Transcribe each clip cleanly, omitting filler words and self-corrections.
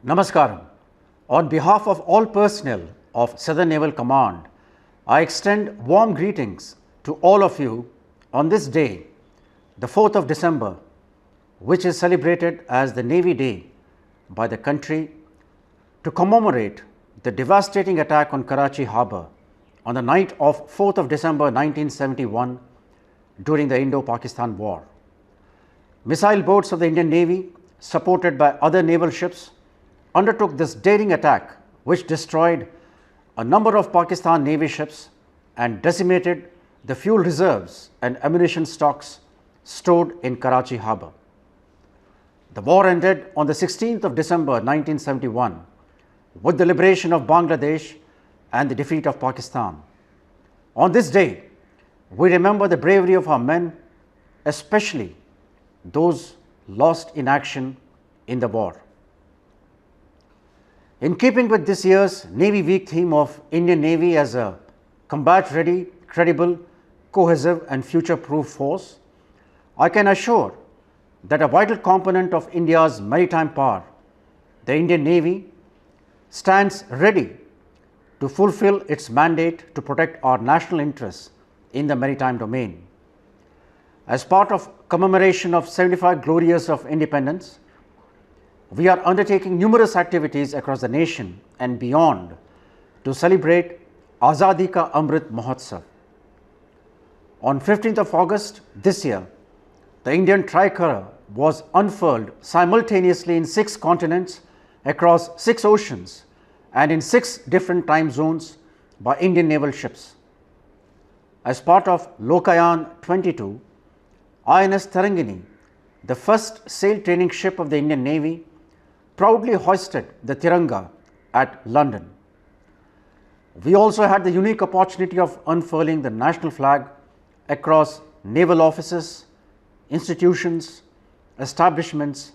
Namaskaram. On behalf of all personnel of Southern Naval Command, I extend warm greetings to all of you on this day, the 4th of December, which is celebrated as the Navy Day by the country to commemorate the devastating attack on Karachi Harbour on the night of 4th of December 1971 during the Indo-Pakistan War. Missile boats of the Indian Navy, supported by other naval ships, undertook this daring attack, which destroyed a number of Pakistan Navy ships and decimated the fuel reserves and ammunition stocks stored in Karachi Harbour. The war ended on the 16th of December 1971 with the liberation of Bangladesh and the defeat of Pakistan. On this day, we remember the bravery of our men, especially those lost in action in the war. In keeping with this year's Navy Week theme of Indian Navy as a combat-ready, credible, cohesive and future-proof force, I can assure that a vital component of India's maritime power, the Indian Navy, stands ready to fulfill its mandate to protect our national interests in the maritime domain. As part of commemoration of 75 glory years of independence, we are undertaking numerous activities across the nation and beyond to celebrate Azadi Ka Amrit Mahotsav. On 15th of August this year, the Indian tricolor was unfurled simultaneously in 6 continents across 6 oceans and in 6 different time zones by Indian naval ships. As part of Lokayan 22, INS Tarangini, the first sail training ship of the Indian Navy, proudly hoisted the Tiranga at London. We also had the unique opportunity of unfurling the national flag across naval offices, institutions, establishments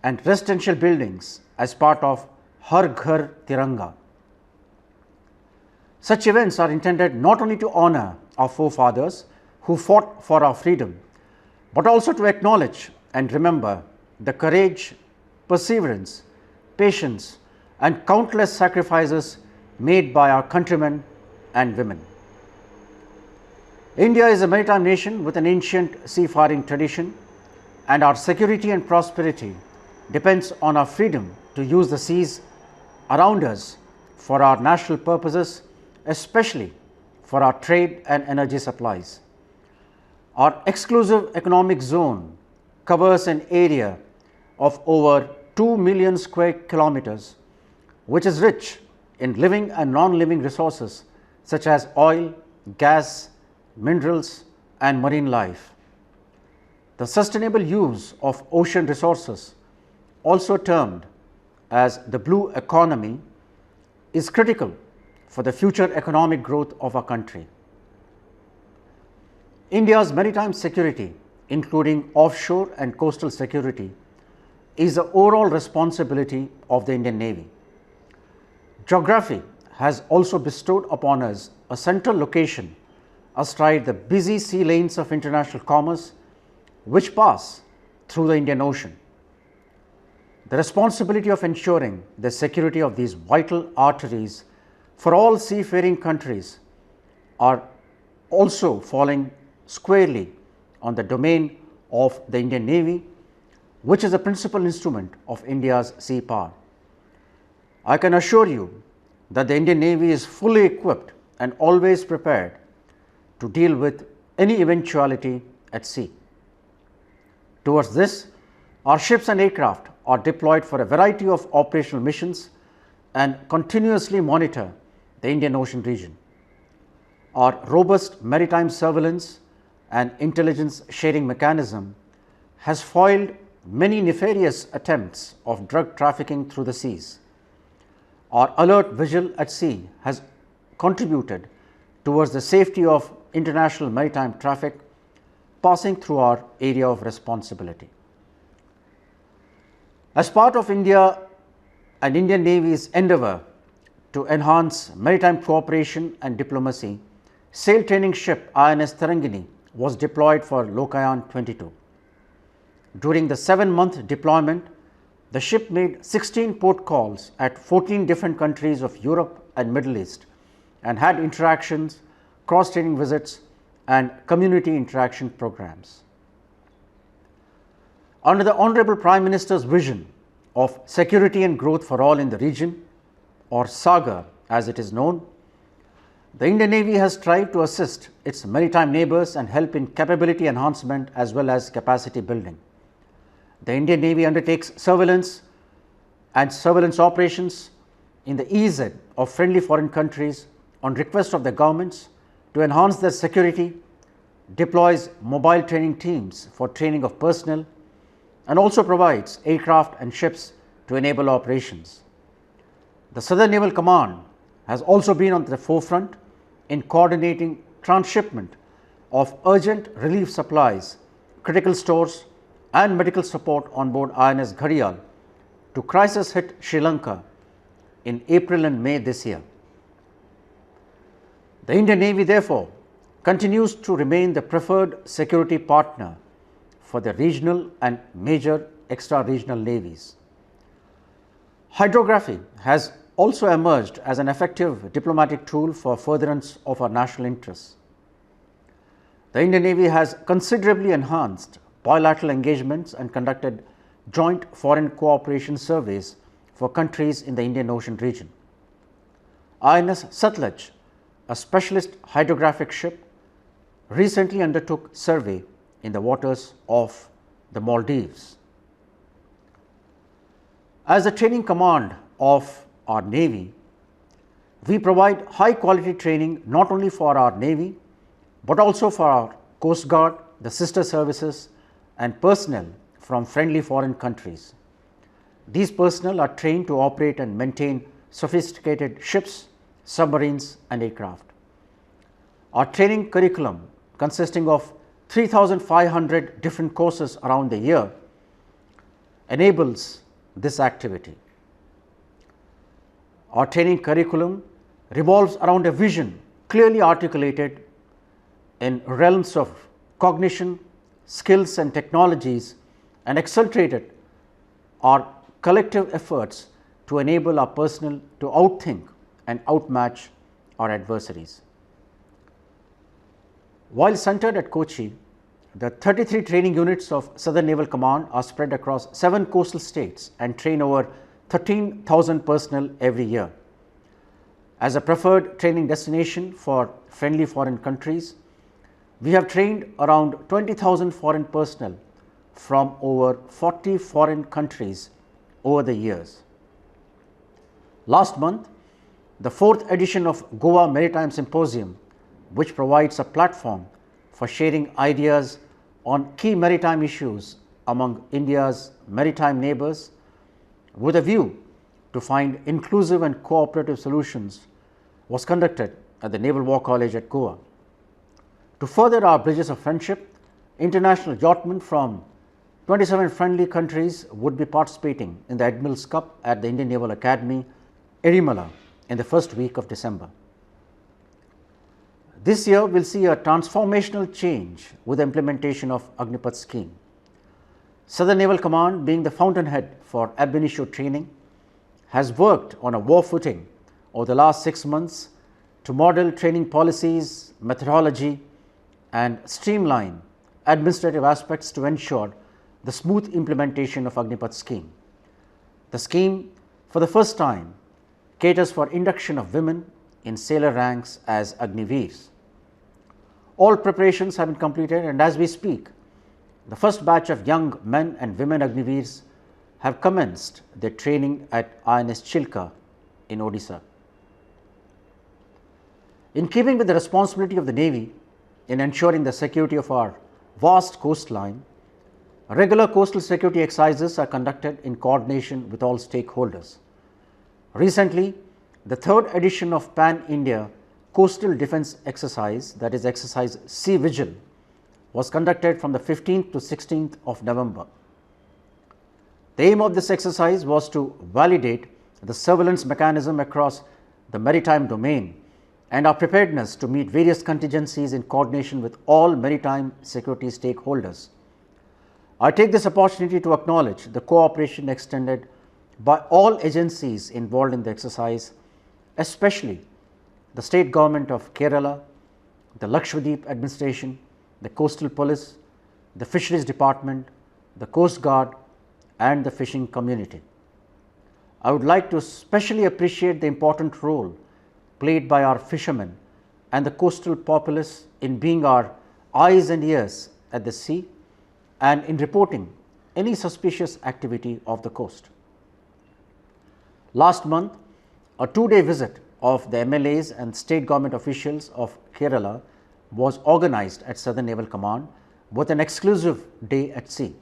and residential buildings as part of Har Ghar Tiranga. Such events are intended not only to honor our forefathers who fought for our freedom, but also to acknowledge and remember the courage, perseverance, patience and countless sacrifices made by our countrymen and women. India is a maritime nation with an ancient seafaring tradition, and our security and prosperity depends on our freedom to use the seas around us for our national purposes, especially for our trade and energy supplies. Our exclusive economic zone covers an area of over 2 million square kilometers, which is rich in living and non-living resources such as oil, gas, minerals and marine life. The sustainable use of ocean resources, also termed as the blue economy, is critical for the future economic growth of our country. India's maritime security, including offshore and coastal security, is the overall responsibility of the Indian Navy. Geography has also bestowed upon us a central location astride the busy sea lanes of international commerce which pass through the Indian Ocean. The responsibility of ensuring the security of these vital arteries for all seafaring countries are also falling squarely on the domain of the Indian Navy, which is a principal instrument of India's sea power. I can assure you that the Indian Navy is fully equipped and always prepared to deal with any eventuality at sea. Towards this, our ships and aircraft are deployed for a variety of operational missions and continuously monitor the Indian Ocean region. Our robust maritime surveillance and intelligence sharing mechanism has foiled many nefarious attempts of drug trafficking through the seas. Our alert vigil at sea has contributed towards the safety of international maritime traffic passing through our area of responsibility. As part of India and Indian Navy's endeavour to enhance maritime cooperation and diplomacy, sail training ship INS Tarangini was deployed for Lokayan 22. During the 7-month deployment, The ship made 16 port calls at 14 different countries of Europe and Middle East and had interactions, cross-training visits and community interaction programs. Under the Honorable Prime Minister's vision of security and growth for all in the region, or SAGA as it is known, the Indian Navy has strived to assist its maritime neighbours and help in capability enhancement as well as capacity building. The Indian Navy undertakes surveillance and surveillance operations in the EEZ of friendly foreign countries on request of the governments to enhance their security, deploys mobile training teams for training of personnel, and also provides aircraft and ships to enable operations. The Southern Naval Command has also been on the forefront in coordinating transshipment of urgent relief supplies, critical stores and medical support on board INS Gharial to crisis hit Sri Lanka in April and May this year. The Indian Navy therefore continues to remain the preferred security partner for the regional and major extra-regional navies. Hydrography has also emerged as an effective diplomatic tool for furtherance of our national interests. The Indian Navy has considerably enhanced bilateral engagements and conducted joint foreign cooperation surveys for countries in the Indian Ocean region. INS Satluj, a specialist hydrographic ship, recently undertook survey in the waters of the Maldives. As the training command of our Navy, we provide high quality training not only for our Navy, but also for our Coast Guard, the sister services and personnel from friendly foreign countries. These personnel are trained to operate and maintain sophisticated ships, submarines and aircraft. Our training curriculum, consisting of 3,500 different courses around the year, enables this activity. Our training curriculum revolves around a vision clearly articulated in realms of cognition, skills and technologies, and accelerated our collective efforts to enable our personnel to outthink and outmatch our adversaries. While centered at Kochi, the 33 training units of Southern Naval Command are spread across 7 coastal states and train over 13,000 personnel every year. As a preferred training destination for friendly foreign countries, we have trained around 20,000 foreign personnel from over 40 foreign countries over the years. Last month, the 4th edition of Goa Maritime Symposium, which provides a platform for sharing ideas on key maritime issues among India's maritime neighbours, with a view to find inclusive and cooperative solutions, was conducted at the Naval War College at Goa. To further our bridges of friendship, international yachtsmen from 27 friendly countries would be participating in the Admiral's Cup at the Indian Naval Academy, Erimala, in the first week of December. This year will see a transformational change with the implementation of Agnipath scheme. Southern Naval Command, being the fountainhead for ab initio training, has worked on a war footing over the last 6 months to model training policies, methodology and streamline administrative aspects to ensure the smooth implementation of Agnipath scheme. The scheme, for the first time, caters for induction of women in sailor ranks as Agniveers. All preparations have been completed, and as we speak, the first batch of young men and women Agniveers have commenced their training at INS Chilka in Odisha. In keeping with the responsibility of the Navy in ensuring the security of our vast coastline, regular coastal security exercises are conducted in coordination with all stakeholders. Recently, the 3rd edition of Pan India Coastal Defence Exercise, that is exercise Sea Vigil, was conducted from the 15th to 16th of November. The aim of this exercise was to validate the surveillance mechanism across the maritime domain and our preparedness to meet various contingencies in coordination with all maritime security stakeholders. I take this opportunity to acknowledge the cooperation extended by all agencies involved in the exercise, especially the state government of Kerala, the Lakshadweep administration, the coastal police, the fisheries department, the coast guard and the fishing community. I would like to specially appreciate the important role played by our fishermen and the coastal populace in being our eyes and ears at the sea and in reporting any suspicious activity off the coast. Last month, a 2-day visit of the MLAs and state government officials of Kerala was organized at Southern Naval Command with an exclusive day at sea.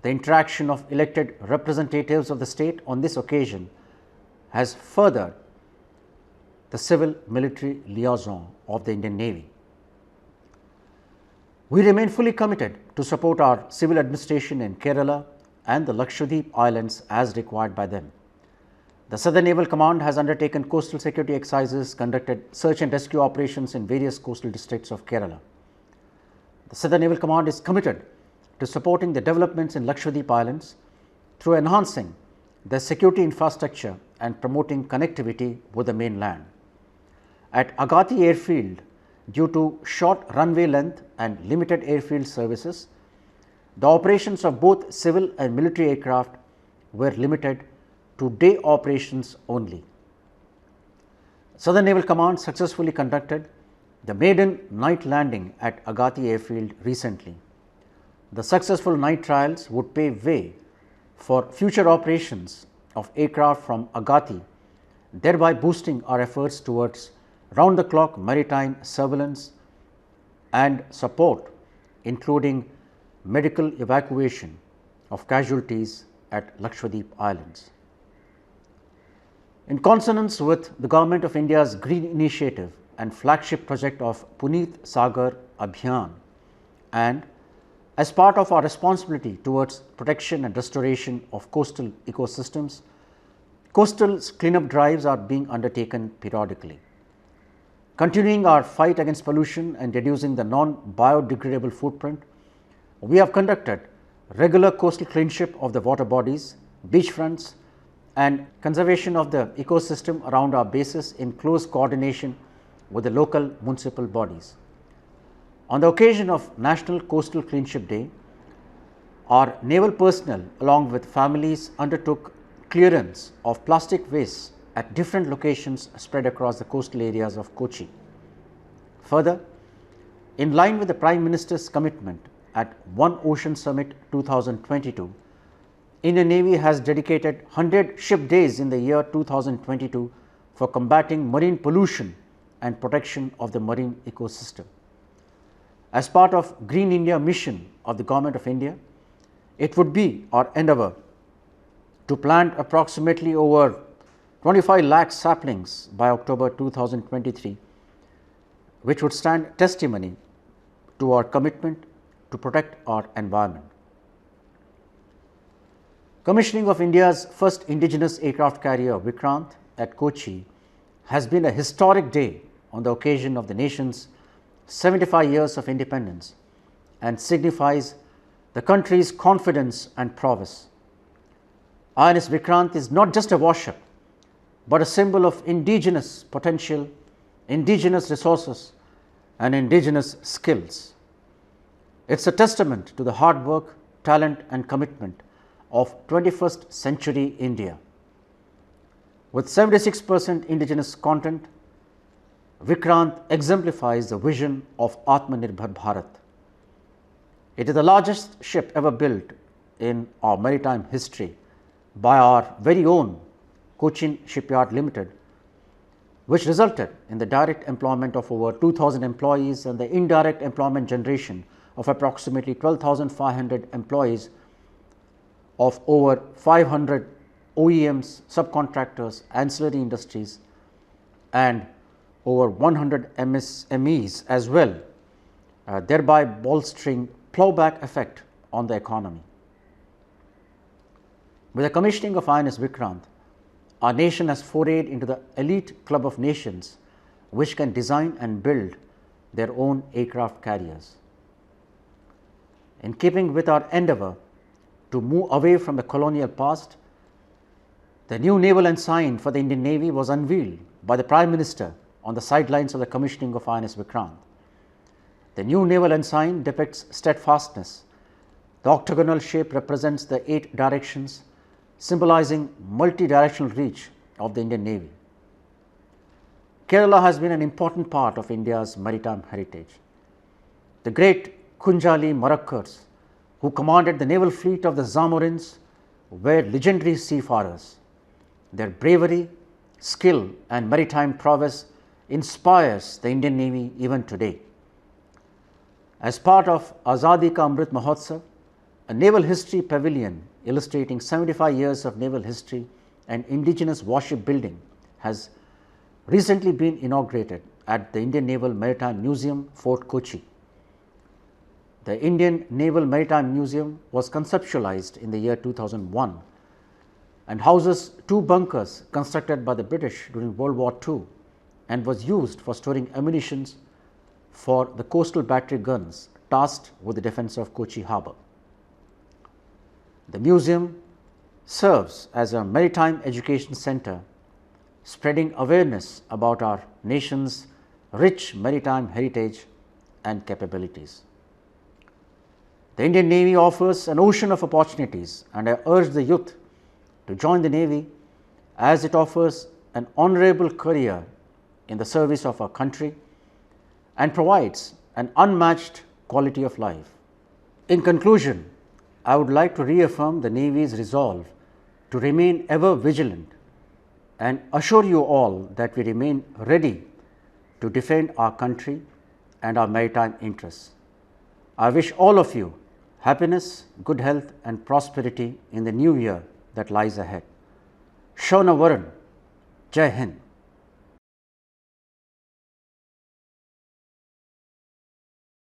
The interaction of elected representatives of the state on this occasion has furthered the civil-military liaison of the Indian Navy. We remain fully committed to support our civil administration in Kerala and the Lakshadweep Islands as required by them. The Southern Naval Command has undertaken coastal security exercises, conducted search and rescue operations in various coastal districts of Kerala. The Southern Naval Command is committed to supporting the developments in Lakshadweep Islands through enhancing their security infrastructure and promoting connectivity with the mainland. At Agati Airfield, due to short runway length and limited airfield services, the operations of both civil and military aircraft were limited to day operations only. Southern Naval Command successfully conducted the maiden night landing at Agati Airfield recently. The successful night trials would pave way for future operations of aircraft from Agati, thereby boosting our efforts towards round-the-clock maritime surveillance and support, including medical evacuation of casualties at Lakshadweep Islands. In consonance with the Government of India's Green Initiative and flagship project of Puneet Sagar Abhiyan, and as part of our responsibility towards protection and restoration of coastal ecosystems, coastal cleanup drives are being undertaken periodically. Continuing our fight against pollution and reducing the non-biodegradable footprint, we have conducted regular coastal cleanship of the water bodies, beachfronts and conservation of the ecosystem around our bases in close coordination with the local municipal bodies. On the occasion of National Coastal Cleanship Day, our naval personnel along with families undertook clearance of plastic waste at different locations spread across the coastal areas of Kochi. Further, in line with the Prime Minister's commitment at One Ocean Summit 2022, Indian Navy has dedicated 100 ship days in the year 2022 for combating marine pollution and protection of the marine ecosystem. As part of Green India mission of the Government of India, it would be our endeavour to plant approximately over 25 lakh saplings by October 2023, which would stand testimony to our commitment to protect our environment. Commissioning of India's first indigenous aircraft carrier Vikrant at Kochi has been a historic day on the occasion of the nation's 75 years of independence and signifies the country's confidence and prowess. INS Vikrant is not just a warship, but a symbol of indigenous potential, indigenous resources and indigenous skills. It is a testament to the hard work, talent and commitment of 21st century India. With 76% indigenous content, Vikrant exemplifies the vision of Atmanirbhar Bharat. It is the largest ship ever built in our maritime history by our very own Cochin Shipyard Limited, which resulted in the direct employment of over 2,000 employees and the indirect employment generation of approximately 12,500 employees of over 500 OEMs, subcontractors, ancillary industries and over 100 MSMEs as well, thereby bolstering plowback effect on the economy. With the commissioning of INS Vikrant, our nation has forayed into the elite club of nations which can design and build their own aircraft carriers. In keeping with our endeavour to move away from the colonial past, the new naval ensign for the Indian Navy was unveiled by the Prime Minister on the sidelines of the commissioning of INS Vikrant. The new naval ensign depicts steadfastness. The octagonal shape represents the 8 directions, symbolizing multi-directional reach of the Indian Navy. Kerala has been an important part of India's maritime heritage. The great Kunjali Marakkars, who commanded the naval fleet of the Zamorins, were legendary seafarers. Their bravery, skill and maritime prowess inspires the Indian Navy even today. As part of Azadi Ka Amrit Mahotsav, a naval history pavilion illustrating 75 years of naval history and indigenous warship building has recently been inaugurated at the Indian Naval Maritime Museum, Fort Kochi. The Indian Naval Maritime Museum was conceptualized in the year 2001 and houses 2 bunkers constructed by the British during World War II and was used for storing ammunition for the coastal battery guns tasked with the defense of Kochi harbour. The museum serves as a maritime education centre, spreading awareness about our nation's rich maritime heritage and capabilities. The Indian Navy offers an ocean of opportunities, and I urge the youth to join the Navy as it offers an honourable career in the service of our country and provides an unmatched quality of life. In conclusion, I would like to reaffirm the Navy's resolve to remain ever vigilant and assure you all that we remain ready to defend our country and our maritime interests. I wish all of you happiness, good health and prosperity in the new year that lies ahead. Shauna Varan, Jai Hind.